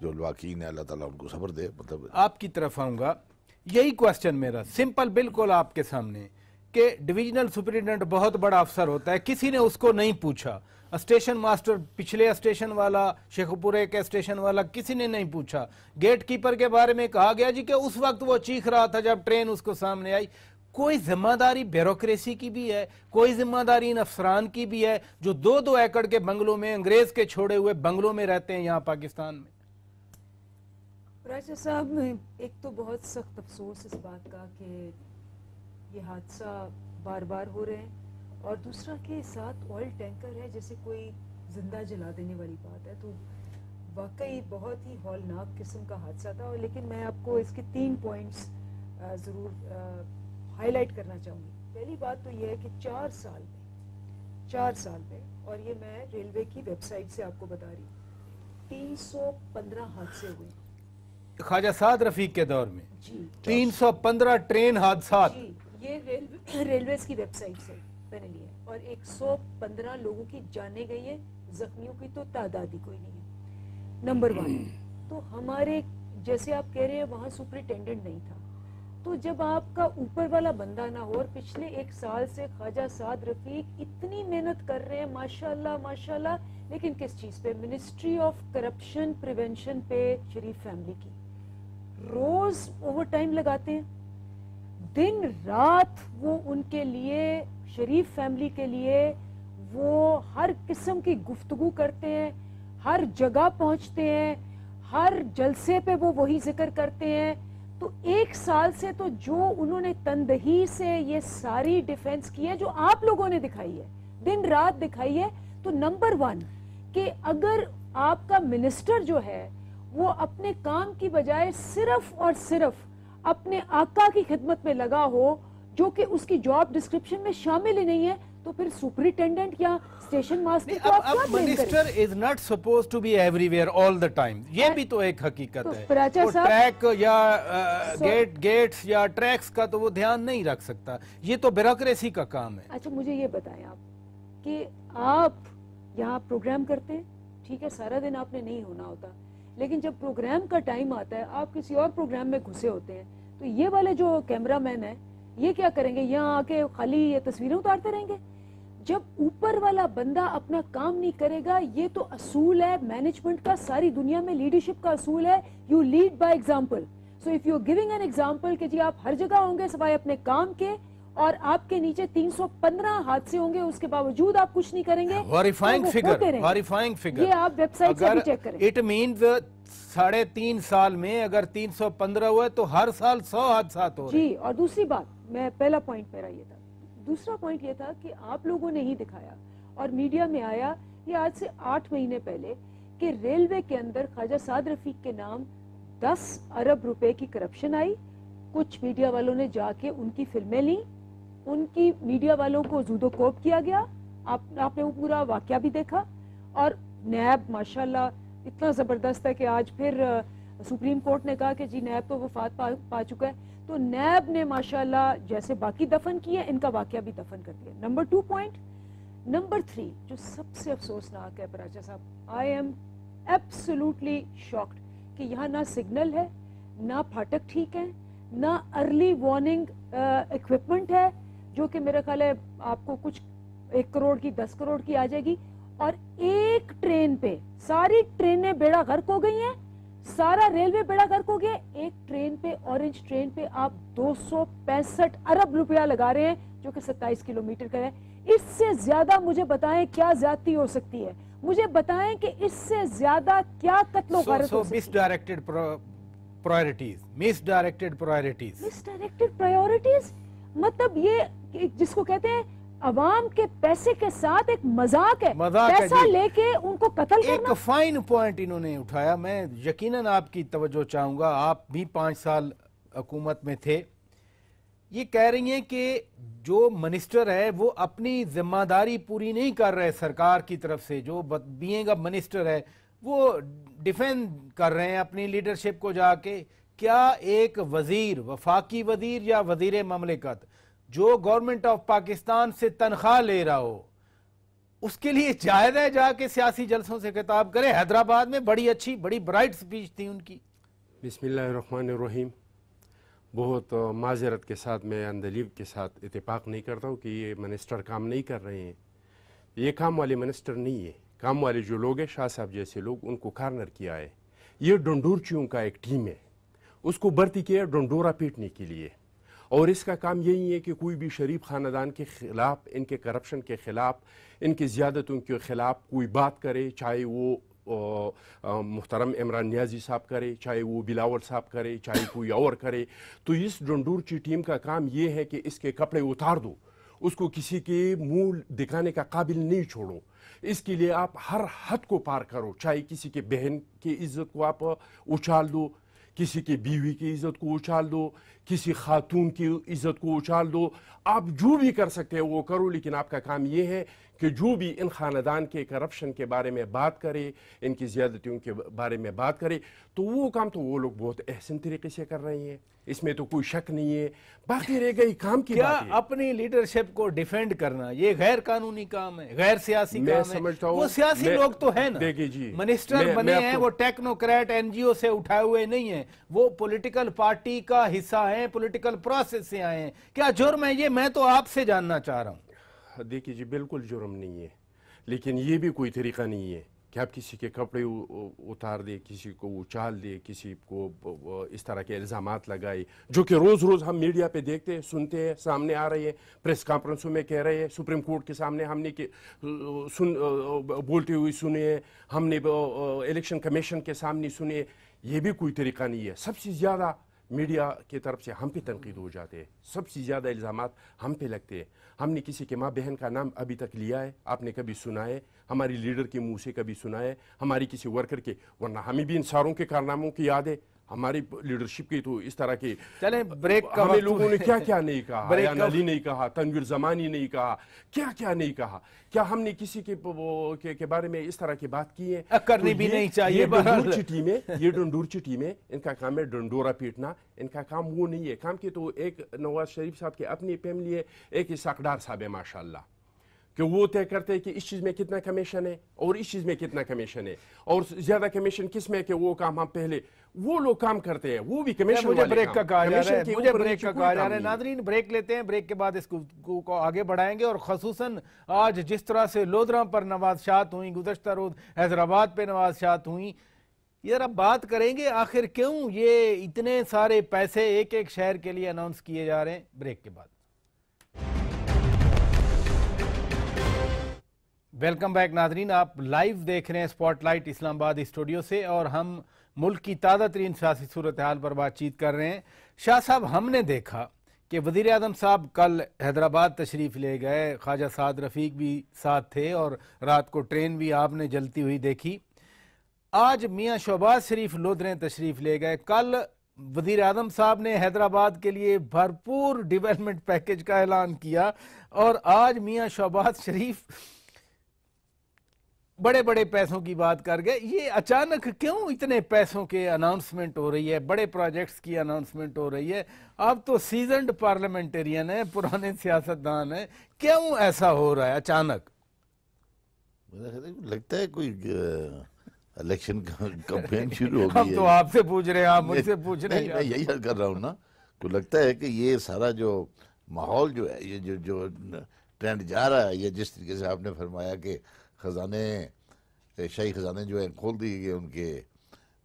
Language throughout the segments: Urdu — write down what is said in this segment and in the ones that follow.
جو الواقعین ہے اللہ تعالیٰ ان کو صبر دے. مطلب آپ کی طرف آؤں گا, یہی کوسچن میرا سمپل بالکل آپ کے سامنے کہ ڈویژنل سپرنٹینڈنٹ بہت بڑا افسر ہوتا ہے, کسی نے اس کو نہیں پوچھا. اسٹیشن ماسٹر پچھلے اسٹیشن والا, شیخ پورے کے اسٹیشن والا, کسی نے نہیں پوچھا. گیٹ کیپر کے بارے میں کہا گیا جی کہ اس وقت وہ چیخ رہا تھا جب ٹرین اس کو سامنے آئی. کوئی ذمہ داری بیوروکریسی کی بھی ہے, کوئی ذمہ داری ان افسران کی بھی ہے جو 2-2 ایکڑ کے بنگلوں میں, انگریز کے چھوڑے ہوئے بنگلوں میں رہتے ہیں یہاں پاکستان میں. راجہ صاحب, ایک تو بہت سخت افسوس اس بات کا کہ یہ حادثہ بار بار ہو رہے ہیں, اور دوسرا کہ ساتھ آئل ٹینکر ہے, جیسے کوئی زندہ جلا دینے والی بات ہے. تو واقعی بہت ہی ہولناک قسم کا حادثہ تھا. اور لیکن میں آپ کو اس کے 3 پوائنٹس ضرور ہائی لائٹ کرنا چاہوں گی. پہلی بات تو یہ ہے کہ 4 سال میں, اور یہ میں ریلوے کی ویب سائٹ سے آپ کو بتا رہی ہوں, 315 حادثے ہوئے خواجہ سعد رفیق کے دور میں. جی 315 ٹرین حادثات. جی, یہ ریلویز کی ویب سائٹ سے میں نے لیا, اور 115 لوگوں کی جانیں گئی ہیں, زخمیوں کی تو تعداد ہی کوئی نہیں ہے. نمبر 1 تو ہمارے جیسے آپ کہہ رہے ہیں وہاں سپرنٹینڈنٹ نہیں تھا, تو جب آپ کا اوپر والا بندہ نہ ہو, اور پچھلے 1 سال سے خواجہ سعد رفیق اتنی محنت کر رہے ہیں ماشاءاللہ, لیکن کس چیز پہ؟ منسٹری آف کرپشن پریونشن پہ شریف فیملی کی. روز اوور ٹائم لگاتے ہیں, دن رات وہ ان کے لیے, شریف فیملی کے لیے وہ ہر قسم کی گفتگو کرتے ہیں, ہر جگہ پہنچتے ہیں, ہر جلسے پہ وہ وہی ذکر کرتے ہیں. تو 1 سال سے تو جو انہوں نے تندہی سے یہ ساری ڈیفنس کی ہے جو آپ لوگوں نے دکھائی ہے, دن رات دکھائی ہے. تو نمبر 1 کہ اگر آپ کا منسٹر جو ہے وہ اپنے کام کی بجائے صرف اور صرف اپنے آقا کی خدمت میں لگا ہو, جو کہ اس کی جاب ڈسکرپشن میں شامل ہی نہیں ہے, تو پھر سپرنٹینڈنٹ یا اسٹیشن ماسٹر کو آپ کیا بلیم کریں؟ Minister is not suppose to be everywhere all the time. یہ بھی تو ایک حقیقت ہے. پراچا وہ صاحب ٹریک یا گیٹس یا ٹریکس کا تو وہ دھیان نہیں رکھ سکتا, یہ تو بیوروکریسی کا کام ہے. اچھا مجھے یہ بتائیں آپ کہ آپ یہاں پروگرام کرتے ہیں, ٹھیک ہے, سارا دن آپ نے نہیں ہونا ہوتا, لیکن جب پروگرام کا ٹائم آتا ہے آپ کسی اور پروگرام میں گھسے ہوتے ہیں, تو یہ والے جو کیمرہ مین ہیں یہ کیا کریں گے؟ یہاں آ کے خالی یہ تصویریں اتارتے رہیں گے. جب اوپر والا بندہ اپنا کام نہیں کرے گا, یہ تو اصول ہے مینجمنٹ کا, ساری دنیا میں لیڈرشپ کا اصول ہے, you led by example. So if you giving an example کہ جی آپ ہر جگہ ہوں گے سوائے اپنے کام کے, اور آپ کے نیچے 315 حادثے ہوں گے, اس کے باوجود آپ کچھ نہیں کریں گے. Horrifying figure. یہ آپ ویب سائٹ سے بھی چیک کریں. اٹ مینز 3.5 سال میں اگر 315 ہوئے تو ہر سال 100 حادثات ہو رہے ہیں. جی, اور دوسری بات, میں پہلا پوائنٹ میرا یہ تھا, دوسرا پوائنٹ یہ تھا کہ آپ لوگوں نے ہی دکھایا اور میڈیا میں آیا یہ آج سے 8 مہینے پہلے کہ ریلوے کے اندر خواجہ سعد رفیق کے نام 10 ارب روپے کی کرپشن آئی. کچھ میڈیا والوں نے جا کے ان کی فلمیں لیں, ان کی میڈیا والوں کو زود و کوب کیا گیا. آپ نے وہ پورا واقعہ بھی دیکھا. اور نیب ماشاءاللہ اتنا زبردست ہے کہ آج پھر سپریم کورٹ نے کہا کہ جی نیب تو وفات پا چکا ہے, تو نیب نے ماشاءاللہ جیسے باقی دفن کیے ان کا واقعہ بھی دفن کر دیا. Number 2 point. نمبر 3 جو سب سے افسوسناک ہے پراچا صاحب, آئی ایم ایبسولوٹلی شاکڈ کہ یہاں نہ سگنل ہے, نہ پھاٹک ٹھیک ہے, نہ ارلی وارننگ ایکوپمنٹ ہے, جو کہ میرا خیال ہے آپ کو کچھ 1 کروڑ کی 10 کروڑ کی آ جائے گی. اور ایک ٹرین پہ ساری ٹرینیں بیڑا غرق ہو گئی ہیں, سارا ریلوے بیڑا غرق ہو گیا. ایک ٹرین پہ, اورنج ٹرین پہ آپ 265 ارب روپیہ لگا رہے ہیں, جو کہ 27 کلومیٹر کا ہے. اس سے زیادہ مجھے بتائیں کیا زیادتی ہو سکتی ہے, مجھے بتائیں کہ اس سے زیادہ کیا قتل و غارت ہو سکتی ہے. مس ڈائریکٹڈ پرائیورٹیز مطلب یہ جس کو کہتے ہیں عوام کے پیسے کے ساتھ ایک مذاق ہے, پیسہ لے کے ان کو قتل کرنا. ایک فائن پوائنٹ انہوں نے اٹھایا, میں یقیناً آپ کی توجہ چاہوں گا, آپ بھی 5 سال حکومت میں تھے. یہ کہہ رہی ہیں کہ جو منسٹر ہے وہ اپنی ذمہ داری پوری نہیں کر رہے سرکار کی طرف سے, جو بینگ اے منسٹر ہے وہ ڈیفینڈ کر رہے ہیں اپنی لیڈرشپ کو جا کے. کیا ایک وزیر, وفاقی وزیر یا وزیر مملکت جو گورنمنٹ آف پاکستان سے تنخواہ لے رہا ہو, اس کے لیے جائز ہے جا کے سیاسی جلسوں سے خطاب کرے؟ حیدرآباد میں بڑی اچھی بڑی برائٹ سپیچ تھی ان کی. بسم اللہ الرحمن الرحیم. بہت معذرت کے ساتھ میں اندلیب کے ساتھ اتفاق نہیں کرتا ہوں کہ یہ منسٹر کام نہیں کر رہے ہیں. یہ کام والے منسٹر نہیں ہے. کام والے جو لوگ ہیں شاہ صاحب جیسے لوگ، ان کو کارنر کیا ہے. یہ ڈنڈورچیوں کا ایک ٹیم ہے، اس کو بھرتی کیا ہے ڈنڈورا پیٹنے کے لیے. اور اس کا کام یہی ہے کہ کوئی بھی شریف خاندان کے خلاف، ان کے کرپشن کے خلاف، ان کی زیادتوں کے خلاف کوئی بات کرے، چاہے وہ محترم عمران نیازی صاحب کرے، چاہے وہ بلاول صاحب کرے، چاہے کوئی اور کرے. تو اس ڈنڈورچی ٹیم کا کام یہ ہے کہ اس کے کپڑے اتار دو، اس کو کسی کے منہ دکھانے کا قابل نہیں چھوڑو. اس کے لیے آپ ہر حد کو پار کرو، چاہے کسی کے بہن کی عزت کو آپ اچھال دو، کسی کی بیوی کی عزت کو اچھال دو، کسی خاتون کی عزت کو اچھال دو. آپ جو بھی کر سکتے ہیں وہ کرو، لیکن آپ کا کام یہ ہے کہ جو بھی ان خاندان کے کرپشن کے بارے میں بات کرے، ان کی زیادتیوں کے بارے میں بات کرے، تو وہ کام تو وہ لوگ بہت احسن طریقے سے کر رہے ہیں، اس میں تو کوئی شک نہیں ہے. باقی رہ گئی کام کی کیا بات ہے. اپنی لیڈرشپ کو ڈیفینڈ کرنا یہ غیر قانونی کام ہے، غیر سیاسی میں کام ہے؟ سمجھتا ہوں وہ سیاسی لوگ تو ہیں نا، دیکھیے جی، منسٹر میں بنے آپ ہیں، کو- وہ ٹیکنوکریٹ این جی او سے اٹھائے ہوئے نہیں ہیں، وہ پولیٹیکل پارٹی کا حصہ ہیں، پولیٹیکل پروسیس سے آئے ہیں. کیا جرم ہے یہ؟ میں تو آپ سے جاننا چاہ رہا ہوں. دیکھیے جی، بالکل جرم نہیں ہے، لیکن یہ بھی کوئی طریقہ نہیں ہے کہ آپ کسی کے کپڑے اتار دے، کسی کو اچھال دے، کسی کو اس طرح کے الزامات لگائے، جو کہ روز روز ہم میڈیا پہ دیکھتے ہیں، سنتے ہیں، سامنے آ رہے ہیں، پریس کانفرنسوں میں کہہ رہے ہیں، سپریم کورٹ کے سامنے ہم نے بولتے ہوئے سنے ہیں، ہم نے الیکشن کمیشن کے سامنے سنے. یہ بھی کوئی طریقہ نہیں ہے. سب سے زیادہ میڈیا کی طرف سے ہم پہ تنقید ہو جاتے ہیں، سب سے زیادہ الزامات ہم پہ لگتے ہیں. ہم نے کسی کے ماں بہن کا نام ابھی تک لیا ہے؟ آپ نے کبھی سنا ہے؟ ہماری لیڈر کے منہ سے کبھی سنا ہے؟ ہماری کسی ورکر کے؟ ورنہ ہمیں بھی ان ساروں کے کارناموں کی یاد ہے. ہماری لیڈرشپ کی تو اس طرح کی چلیں بریک کا ہمیں وقت لوگوں نے کیا کیا نہیں کہا، بریک حیان کا علی نہیں کہا، تنویر زمانی نہیں کہا، کیا کیا نہیں کہا. کیا ہم نے کسی کے بارے میں اس طرح کی بات کی ہے؟ کرنی تو بھی یہ- نہیں چاہیے. یہ بہرحال ڈنڈورچی ٹیم ہے، ان کا کام ہے ڈنڈورا پیٹنا. ان کا کام وہ نہیں ہے. کام کی تو ایک نواز شریف صاحب کی اپنی فیملی ہے، ایک اسحاق صاحب ہے ماشاءاللہ، کہ وہ طے کرتے ہیں کہ اس چیز میں کتنا کمیشن ہے اور اس چیز میں کتنا کمیشن ہے، اور زیادہ کمیشن کس میں کہ وہ کام ہم پہلے وہ لوگ کام کرتے ہیں، وہ بھی کمیشن مجھے والے بریک کا کام. کہا جا رہا کمیشن ہے، کے مجھے اوپر بریک نیچے کا کوئی کہا جا کام رہا ہے. نہیں ہے. ناظرین بریک لیتے ہیں، بریک کے بعد اس کو آگے بڑھائیں گے. اور خصوصاً آج جس طرح سے لودھراں پر نوازشات ہوئیں، گزشتہ روز حیدرآباد پہ نوازشات ہوئیں، یہ ذرا بات کریں گے آخر کیوں یہ اتنے سارے پیسے ایک ایک شہر کے لیے اناؤنس کیے جا رہے ہیں. بریک کے بعد ویلکم بیک ناظرین. آپ لائیو دیکھ رہے ہیں اسپاٹ لائٹ اسلام آباد اسٹوڈیو سے، اور ہم ملک کی تازہ ترین سیاسی صورتحال پر بات چیت کر رہے ہیں. شاہ صاحب، ہم نے دیکھا کہ وزیر اعظم صاحب کل حیدرآباد تشریف لے گئے، خواجہ سعد رفیق بھی ساتھ تھے، اور رات کو ٹرین بھی آپ نے جلتی ہوئی دیکھی. آج میاں شہباز شریف لودھریں تشریف لے گئے. کل وزیر اعظم صاحب نے حیدرآباد کے لیے بھرپور ڈیولپمنٹ پیکج کا اعلان کیا، اور آج میاں شہباز شریف بڑے بڑے پیسوں کی بات کر گئے. یہ اچانک کیوں اتنے پیسوں کے اناؤنسمنٹ ہو رہی ہے، بڑے پروجیکٹس کی اناؤنسمنٹ ہو رہی ہے؟ آپ تو سیزنڈ پارلیمنٹرین ہیں، پرانے سیاستدان ہیں، کیوں ایسا ہو رہا ہے اچانک؟ لگتا ہے کوئی الیکشن کمپین شروع ہو گئی ہم ہے. تو آپ سے پوچھ رہے ہیں، آپ مجھ سے پوچھ رہے نہیں، میں ہیں. یہی حل کر رہا ہوں نا. کو لگتا ہے کہ یہ سارا جو ماحول جو ہے، یہ جو ٹرینڈ جا رہا ہے، یہ جس طریقے سے آپ نے فرمایا کہ خزانے، شاہی خزانے جو ہیں کھول دیے گئے ان کے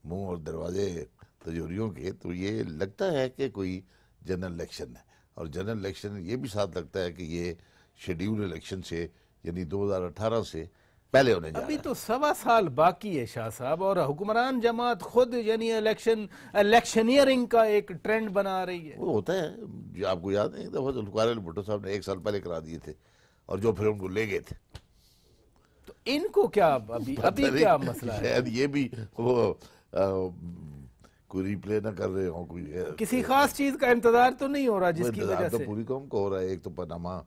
منہ اور دروازے تجوریوں کے، تو یہ لگتا ہے کہ کوئی جنرل الیکشن ہے. اور جنرل الیکشن یہ بھی ساتھ لگتا ہے کہ یہ شیڈیول الیکشن سے، یعنی 2018 سے پہلے ہونے جا رہا ابھی ہے. تو 1.25 سال باقی ہے شاہ صاحب، اور حکمران جماعت خود یعنی الیکشنیئرنگ کا ایک ٹرینڈ بنا رہی ہے. وہ ہوتا ہے، جو آپ کو یاد ہے ایک دفعہ ذوالفقار علی بھٹو صاحب نے 1 سال پہلے کرا دیے تھے، اور جو پھر ان کو لے گئے تھے. تو ان کو کیا ابھی کیا مسئلہ ہے؟ شاید یہ بھی وہ کوئی ریپلے نہ کر رہے ہوں، کوئی کسی خاص چیز کا انتظار تو نہیں ہو رہا جس کی وجہ تو سے؟ پوری قوم کو ہو رہا ہے. ایک تو پاناما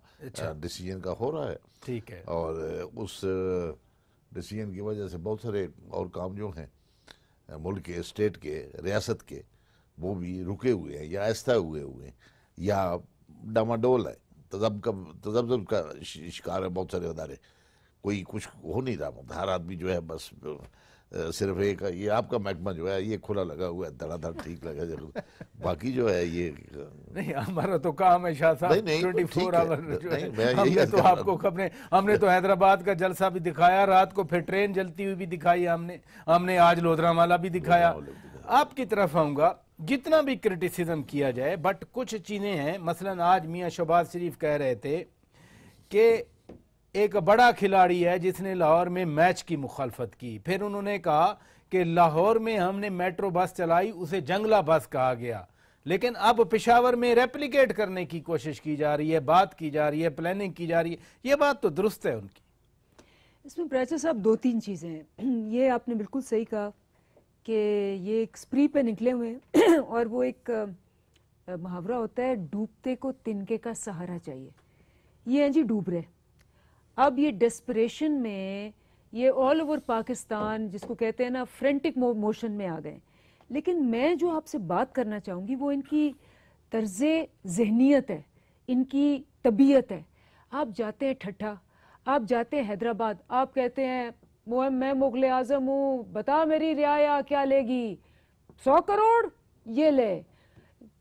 ڈیسیجن کا ہو رہا ہے، ٹھیک ہے، اور اس ڈیسیجن کی وجہ سے بہت سارے اور کام جو ہیں ملک کے، اسٹیٹ کے، ریاست کے، وہ بھی رکے ہوئے ہیں یا آہستہ ہوئے ہیں یا ڈاماڈول ہے. تذبذب کا شکار ہے بہت سارے ادارے. کوئی کچھ ہو نہیں رہا، ہر آدمی جو ہے بس صرف ایک یہ آپ کا محکمہ جو ہے یہ کھلا لگا ہوا ہے، دھڑا دھڑ ٹھیک لگا جائے، باقی جو ہے یہ نہیں ہمارا تو کام ہے شاہ صاحب 24 آور جو ہے. ہم نے تو آپ کو ہم نے تو حیدرآباد کا جلسہ بھی دکھایا رات کو، پھر ٹرین جلتی ہوئی بھی دکھائی ہم نے آج لودھرا والا بھی دکھایا. آپ کی طرف آؤں گا، جتنا بھی کرٹیسزم کیا جائے بٹ کچھ چیزیں ہیں، مثلا آج میاں شہباز شریف کہہ رہے تھے کہ ایک بڑا کھلاڑی ہے جس نے لاہور میں میچ کی مخالفت کی، پھر انہوں نے کہا کہ لاہور میں ہم نے میٹرو بس چلائی اسے جنگلہ بس کہا گیا، لیکن اب پشاور میں ریپلیکیٹ کرنے کی کوشش کی جا رہی ہے، بات کی جا رہی ہے، پلاننگ کی جا رہی ہے. یہ بات تو درست ہے ان کی. اس میں پریچر صاحب 2-3 چیزیں ہیں. یہ آپ نے بالکل صحیح کہا کہ یہ ایک سپری پہ نکلے ہوئے ہیں اور وہ ایک محاورہ ہوتا ہے ڈوبتے کو تنکے کا سہارا چاہیے. یہ ہیں جی ڈوب رہے. اب یہ ڈیسپریشن میں یہ آل اوور پاکستان جس کو کہتے ہیں نا فرینٹک موشن میں آ گئے. لیکن میں جو آپ سے بات کرنا چاہوں گی وہ ان کی طرز ذہنیت ہے، ان کی طبیعت ہے. آپ جاتے ہیں ٹھٹھا، آپ جاتے ہیں حیدرآباد، آپ کہتے ہیں میں مغل اعظم ہوں، بتا میری رعایا کیا لے گی، 100 کروڑ یہ لے،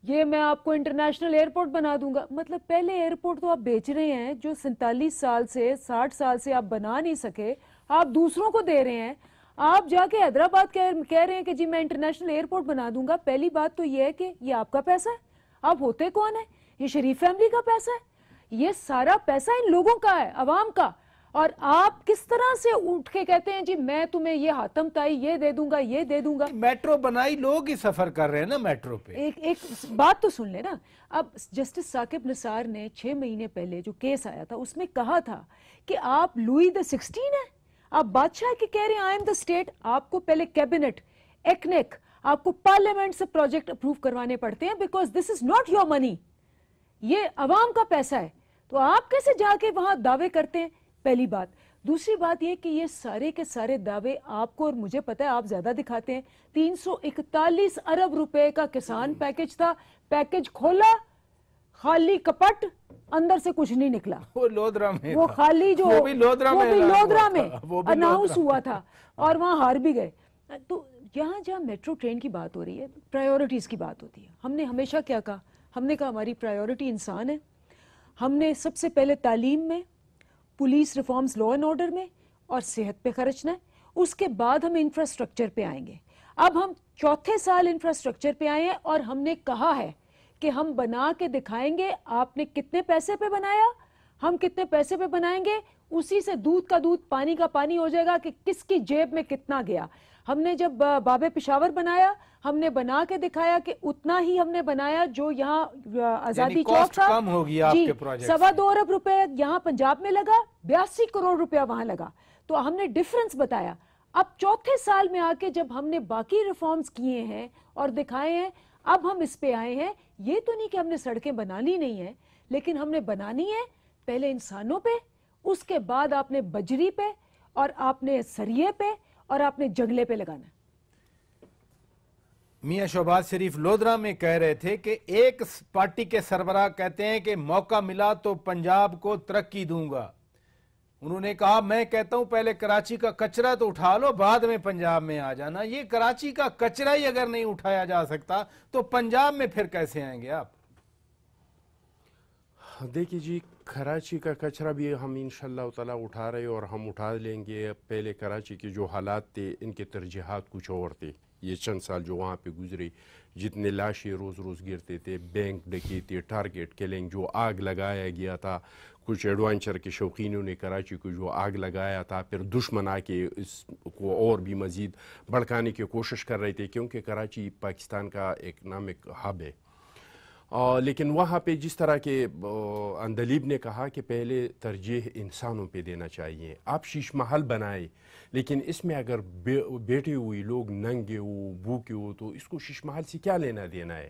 یہ میں آپ کو انٹرنیشنل ایئرپورٹ بنا دوں گا. مطلب پہلے ایئرپورٹ تو آپ بیچ رہے ہیں جو 47 سال سے 60 سال سے آپ بنا نہیں سکے، آپ دوسروں کو دے رہے ہیں. آپ جا کے حیدرآباد کہہ رہے ہیں کہ جی میں انٹرنیشنل ایئرپورٹ بنا دوں گا. پہلی بات تو یہ ہے کہ یہ آپ کا پیسہ ہے، آپ ہوتے کون ہیں؟ یہ شریف فیملی کا پیسہ ہے. یہ سارا پیسہ ان لوگوں کا ہے، عوام کا. اور آپ کس طرح سے اٹھ کے کہتے ہیں جی میں تمہیں یہ حاتم تائی یہ دے دوں گا یہ دے دوں گا. میٹرو بنائی، لوگ ہی سفر کر رہے ہیں نا میٹرو پہ. ایک بات تو سن لے نا. اب جسٹس ثاقب نثار نے 6 مہینے پہلے جو کیس آیا تھا اس میں کہا تھا کہ آپ لوئی the 16 ہیں، آپ بادشاہ کے کہہ رہے ہیں آئی ایم دا اسٹیٹ. آپ کو پہلے کیبنٹ، ایکنیک، آپ کو پارلیمنٹ سے پروجیکٹ اپروو کروانے پڑتے ہیں because this is not your money, یہ عوام کا پیسہ ہے. تو آپ کیسے جا کے وہاں دعوے کرتے ہیں؟ پہلی بات. دوسری بات یہ کہ یہ سارے کے سارے دعوے آپ کو اور مجھے پتا ہے آپ زیادہ دکھاتے ہیں. 341 ارب روپے کا کسان پیکج تھا، پیکج کھولا خالی کپٹ، اندر سے کچھ نہیں نکلا. وہ لودھرا میں وہ خالی جو وہ بھی لودھرا میں اناؤنس ہوا تھا اور وہاں ہار بھی گئے. تو یہاں جہاں میٹرو ٹرین کی بات ہو رہی ہے، پرائیورٹیز کی بات ہوتی ہے. ہم نے ہمیشہ کیا کہا؟ ہم نے کہا ہماری پرائیورٹی انسان ہے. ہم نے سب سے پہلے تعلیم میں، police reforms, law and order میں اور صحت پہ خرچنا ہے. اس کے بعد ہم انفراسٹرکچر پہ آئیں گے. اب ہم 4تھے سال انفراسٹرکچر پہ آئے ہیں اور ہم نے کہا ہے کہ ہم بنا کے دکھائیں گے. آپ نے کتنے پیسے پہ بنایا، ہم کتنے پیسے پہ بنائیں گے، اسی سے دودھ کا دودھ پانی کا پانی ہو جائے گا کہ کس کی جیب میں کتنا گیا. ہم نے جب باب پشاور بنایا ہم نے بنا کے دکھایا کہ اتنا ہی ہم نے بنایا جو یہاں آزادی چوک تھا. کم ہو گیا آپ کے پروجیکٹ، 2.25 ارب روپے یہاں پنجاب میں لگا، 82 کروڑ روپیہ وہاں لگا. تو ہم نے ڈیفرنس بتایا. اب 4تھے سال میں آ کے جب ہم نے باقی ریفارمز کیے ہیں اور دکھائے ہیں، اب ہم اس پہ آئے ہیں. یہ تو نہیں کہ ہم نے سڑکیں بنانی نہیں ہیں، لیکن ہم نے بنانی ہے پہلے انسانوں پہ، اس کے بعد آپ نے بجری پہ اور آپ نے سریے پہ اور آپ نے جنگلے پہ لگانا. میاں شہباز شریف لودھرا میں کہہ رہے تھے کہ ایک پارٹی کے سربراہ کہتے ہیں کہ موقع ملا تو پنجاب کو ترقی دوں گا. انہوں نے کہا میں کہتا ہوں پہلے کراچی کا کچرا تو اٹھا لو، بعد میں پنجاب میں آ جانا. یہ کراچی کا کچرا ہی اگر نہیں اٹھایا جا سکتا تو پنجاب میں پھر کیسے آئیں گے آپ؟ دیکھیے جی، کراچی کا کچرا بھی ہم انشاءاللہ تعالی اٹھا رہے اور ہم اٹھا لیں گے. پہلے کراچی کے جو حالات تھے ان کے ترجیحات کچھ اور تھے. یہ چند سال جو وہاں پہ گزرے، جتنے لاشیں روز روز گرتے تھے، بینک ڈکیتی، ٹارگیٹ کلنگ، جو آگ لگایا گیا تھا، کچھ ایڈوینچر کے شوقینوں نے کراچی کو جو آگ لگایا تھا، پھر دشمن آ کے اس کو اور بھی مزید بھڑکانے کی کوشش کر رہے تھے کیونکہ کراچی پاکستان کا اکنامک ہب ہے. لیکن وہاں پہ جس طرح کے اندلیب نے کہا کہ پہلے ترجیح انسانوں پہ دینا چاہیے. آپ شیش محل بنائے لیکن اس میں اگر بیٹھے ہوئے لوگ ننگے ہو، بھوکے ہو، تو اس کو شیش محل سے کیا لینا دینا ہے؟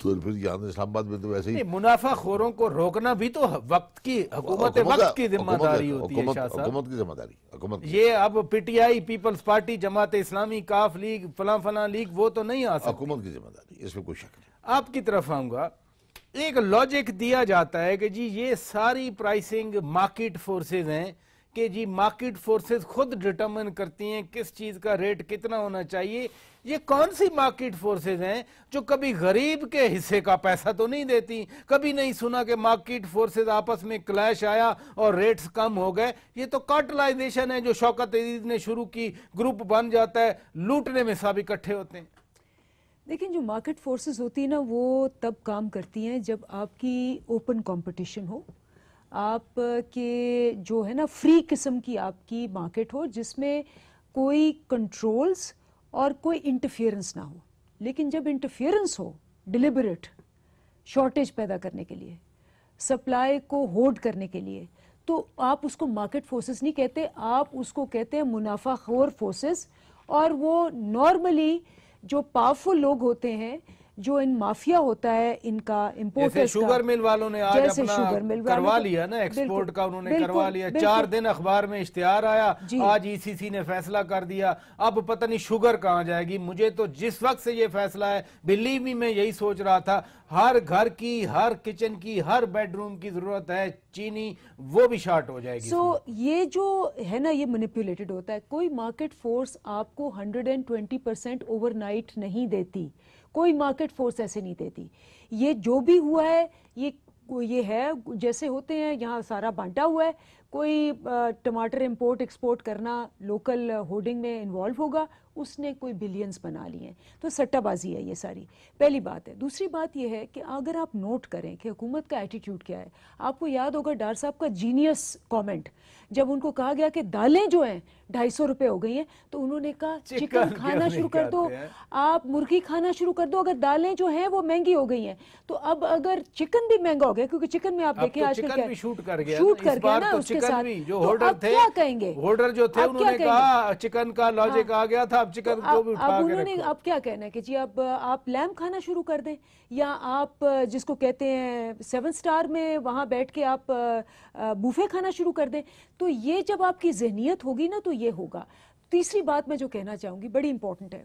تو پھر یہاں اسلام آباد میں تو ویسے ہی منافع خوروں کو روکنا بھی تو وقت کی حکومت وقت کی ذمہ داری ہوتی ہے شاہ صاحب. حکومت کی ذمہ داری حکومت کی. یہ اب پی ٹی آئی، پیپلز پارٹی، جماعت اسلامی، کاف لیگ، فلاں لیگ وہ تو نہیں آ سکتی. حکومت کی ذمہ داری، اس میں کوئی شک نہیں. آپ کی طرف آؤں گا. ایک لاجک دیا جاتا ہے کہ جی یہ ساری پرائسنگ مارکیٹ فورسز ہیں کہ جی مارکیٹ فورسز خود ڈٹرمن کرتی ہیں کس چیز کا ریٹ کتنا ہونا چاہیے. یہ کون سی مارکیٹ فورسز ہیں جو کبھی غریب کے حصے کا پیسہ تو نہیں دیتی؟ کبھی نہیں سنا کہ مارکیٹ فورسز آپس میں کلیش آیا اور ریٹس کم ہو گئے. یہ تو کارٹلائزیشن ہے جو شوکت عزیز نے شروع کی. گروپ بن جاتا ہے، لوٹنے میں سب اکٹھے ہوتے ہیں. لیکن جو مارکیٹ فورسز ہوتی ہیں نا وہ تب کام کرتی ہیں جب آپ کی اوپن کمپٹیشن ہو، آپ کے جو ہے نا فری قسم کی آپ کی مارکیٹ ہو جس میں کوئی کنٹرولز اور کوئی انٹرفیئرنس نہ ہو. لیکن جب انٹرفیئرنس ہو ڈیلیبریٹ شارٹیج پیدا کرنے کے لیے، سپلائی کو ہولڈ کرنے کے لیے، تو آپ اس کو مارکیٹ فورسز نہیں کہتے، آپ اس کو کہتے ہیں منافع خور فورسز. اور وہ نارملی جو پاورفل لوگ ہوتے ہیں، جو ان مافیا ہوتا ہے ان کا امپورٹرز کا، جیسے شوگر مل والوں نے آج اپنا کروا لیا نا ایکسپورٹ کا، انہوں نے کروا لیا. 4 دن اخبار میں اشتہار آیا، آج ای سی سی نے فیصلہ کر دیا. اب پتہ نہیں شوگر کہاں جائے گی. مجھے تو جس وقت سے یہ فیصلہ ہے بلیو می میں یہی سوچ رہا تھا ہر گھر کی، ہر کچن کی، ہر بیڈ روم کی ضرورت ہے چینی، وہ بھی شارٹ ہو جائے گی. سو یہ جو ہے نا یہ مینیپولیٹڈ ہوتا ہے. کوئی مارکیٹ فورس آپ کو 120% اوور نائٹ نہیں دیتی. کوئی مارکیٹ فورس ایسے نہیں دیتی. یہ جو بھی ہوا ہے یہ ہے جیسے ہوتے ہیں یہاں سارا بانٹا ہوا ہے. کوئی ٹماٹر امپورٹ ایکسپورٹ کرنا لوکل ہولڈنگ میں انوالو ہوگا، اس نے کوئی بلینز بنا لی ہیں. تو سٹہ بازی ہے یہ ساری، پہلی بات ہے. دوسری بات یہ ہے کہ اگر آپ نوٹ کریں کہ حکومت کا ایٹیٹیوڈ کیا ہے. آپ کو یاد ہوگا ڈار صاحب کا جینیس کامنٹ جب ان کو کہا گیا کہ دالیں جو ہیں 250 روپے ہو گئی ہیں تو انہوں نے کہا چکن کھانا شروع کر دو، آپ مرغی کھانا شروع کر دو. اگر دالیں جو ہیں وہ مہنگی ہو گئی ہیں تو اب اگر چکن بھی مہنگا ہو گیا، کیونکہ چکن میں آپ دیکھیں آج کل شوٹ کر گیا نا اس کے ساتھ، جو تو اب کیا کہیں گے؟ ہولڈر جو تھے انہوں نے کہا چکن کا لاجک آ گیا تھا، اب چکن کو بھی اٹھا کے رکھو. اب کیا کہنا ہے کہ جی اب آپ لیمب کھانا شروع کر دیں، یا آپ جس کو کہتے ہیں 7 سٹار میں وہاں بیٹھ کے آپ بوفے کھانا شروع کر دیں. تو یہ جب آپ کی ذہنیت ہوگی نا تو یہ ہوگا. تیسری بات میں جو کہنا چاہوں گی بڑی امپورٹنٹ ہے.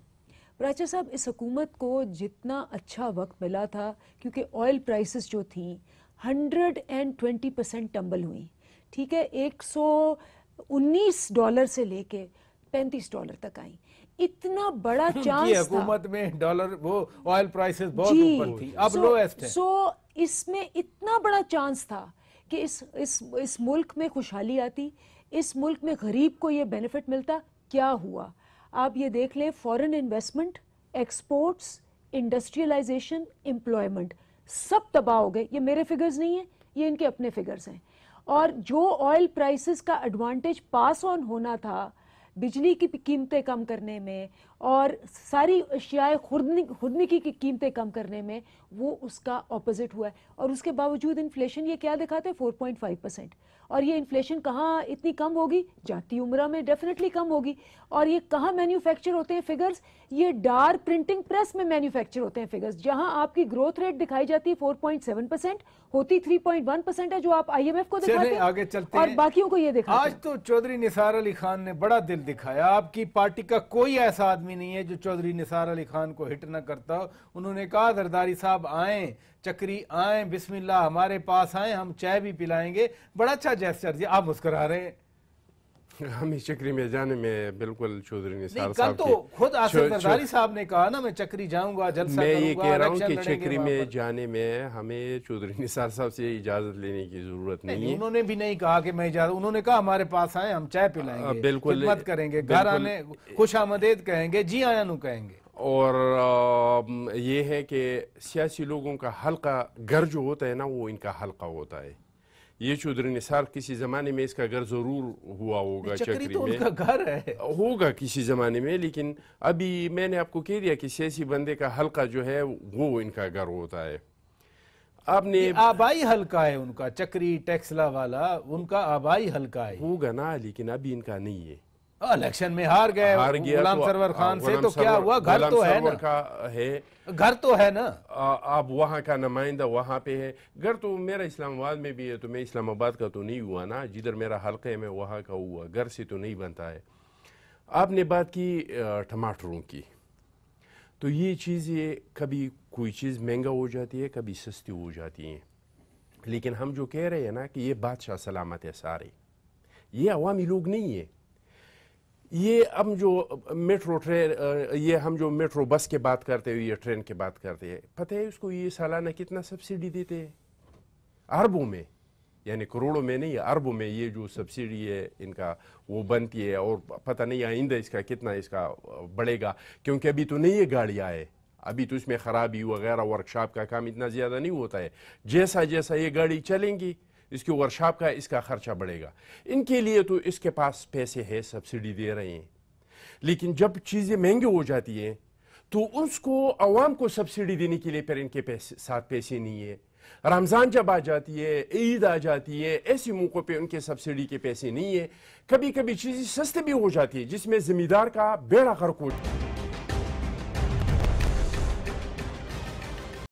پراچا صاحب اس حکومت کو جتنا اچھا وقت ملا تھا، کیونکہ آئل پرائسز جو تھیں 120% ٹمبل ہوئیں، ٹھیک ہے، $119 سے لے کے $35 تک آئیں. اتنا بڑا چانس تھا حکومت میں ڈالر وہ آئل پرائسز بہت اوپر تھی، اب لویسٹ ہے. سو اس میں اتنا بڑا چانس تھا کہ اس ملک میں خوشحالی آتی، اس ملک میں غریب کو یہ بینیفٹ ملتا. کیا ہوا آپ یہ دیکھ لیں، foreign investment, exports, industrialisation, employment سب تباہ ہو گئے. یہ میرے فگرز نہیں ہیں، یہ ان کے اپنے فگرز ہیں. اور جو آئل پرائسز کا ایڈوانٹیج پاس آن ہونا تھا بجلی کی قیمتیں کم کرنے میں اور ساری اشیاء خوردنی کی قیمتیں کم کرنے میں، وہ اس کا اپوزٹ ہوا ہے. اور اس کے باوجود انفلیشن یہ کیا دکھاتے ہیں؟ 4.5%. اور یہ انفلیشن کہاں اتنی کم ہوگی؟ جاتی عمرہ میں ڈیفینیٹلی کم ہوگی. اور یہ کہاں مینوفیکچر ہوتے ہیں فگرز؟ یہ ڈار پرنٹنگ پریس میں مینوفیکچر ہوتے ہیں فگرز. جہاں آپ کی گروتھ ریٹ دکھائی جاتی ہے 4.7%، ہوتی 3.1% ہے جو آپ آئی ایم ایف کو دکھاتے ہیں، آگے چلتے اور ہیں. باقیوں کو یہ دکھاتے ہیں. آج تو چودھری نثار علی خان نے بڑا دل دکھایا. آپ کی پارٹی کا کوئی ایسا آدمی نہیں ہے جو چودھری نثار علی خان کو ہٹ نہ کرتا ہو. انہوں نے کہا زرداری صاحب آئیں، چکری آئیں، بسم اللہ ہمارے پاس آئیں، ہم چائے بھی پلائیں گے. بڑا اچھا جیسچر. جی آپ مسکرا رہے ہیں. ہمیں چکری میں جانے میں بالکل چودھری نثار کل صاحب تو خود آصف زرداری صاحب نے کہا نا میں چکری جاؤں گا، جلسہ میں یہ کروں کہہ گا، رہا ہوں الیکشن کہ لڑیں گے چکری وہاں میں پر. جانے میں ہمیں چودھری نثار صاحب سے اجازت لینے کی ضرورت نہیں ہے. انہوں نے بھی نہیں کہا کہ میں اجازت، انہوں نے کہا ہمارے پاس آئیں، ہم چائے پلائیں گے، بالکل خدمت کریں گے، گھر آنے خوش آمدید کہیں گے، جی آیا نو کہیں گے. اور یہ ہے کہ سیاسی لوگوں کا حلقہ گھر جو ہوتا ہے نا وہ ان کا حلقہ ہوتا ہے. یہ چودھری نثار کسی زمانے میں اس کا گھر ضرور ہوا ہوگا، چکری تو میں ان کا گھر ہے، ہوگا کسی زمانے میں. لیکن ابھی میں نے آپ کو کہہ دیا کہ سیاسی بندے کا حلقہ جو ہے وہ ان کا گھر ہوتا ہے. آپ نے آبائی حلقہ ہے ان کا، چکری ٹیکسلا والا ان کا آبائی حلقہ ہے. ہوگا نا، لیکن ابھی ان کا نہیں ہے. الیکشن میں ہار گئے غلام سرور خان سے، تو کیا ہوا؟ گھر تو ہے نا، گھر تو ہے نا، آپ وہاں کا نمائندہ وہاں پہ ہے. گھر تو میرا اسلام آباد میں بھی ہے، تو میں اسلام آباد کا تو نہیں ہوا نا، جدھر میرا حلقہ ہے میں وہاں کا ہوا. گھر سے تو نہیں بنتا ہے. آپ نے بات کی ٹماٹروں کی، تو یہ چیزیں کبھی کوئی چیز مہنگا ہو جاتی ہے، کبھی سستی ہو جاتی ہیں. لیکن ہم جو کہہ رہے ہیں نا کہ یہ بادشاہ سلامت ہے سارے، یہ عوامی لوگ نہیں ہیں. یہ ہم جو میٹرو ٹرین، یہ ہم جو میٹرو بس کے بات کرتے ہیں، یہ ٹرین کے بات کرتے ہیں، پتہ ہے اس کو یہ سالانہ کتنا سبسڈی دیتے ہیں؟ اربوں میں، یعنی کروڑوں میں نہیں، اربوں میں یہ جو سبسڈی ہے ان کا وہ بنتی ہے. اور پتہ نہیں آئندہ اس کا کتنا اس کا بڑھے گا، کیونکہ ابھی تو نہیں یہ گاڑیاں آئے، ابھی تو اس میں خرابی وغیرہ ورکشاپ کا کام اتنا زیادہ نہیں ہوتا ہے. جیسا جیسا یہ گاڑی چلیں گی اس کی ورکشاپ کا اس کا خرچہ بڑھے گا. ان کے لیے تو اس کے پاس پیسے ہے، سبسڈی دے رہے ہیں. لیکن جب چیزیں مہنگی ہو جاتی ہیں تو اس کو عوام کو سبسڈی دینے کے لیے پھر ان کے ساتھ پیسے نہیں ہے. رمضان جب آ جاتی ہے، عید آ جاتی ہے، ایسے موقع پہ ان کے سبسڈی کے پیسے نہیں ہے. کبھی کبھی چیزیں سستے بھی ہو جاتی ہے جس میں زمیندار کا بیڑا غرق ہو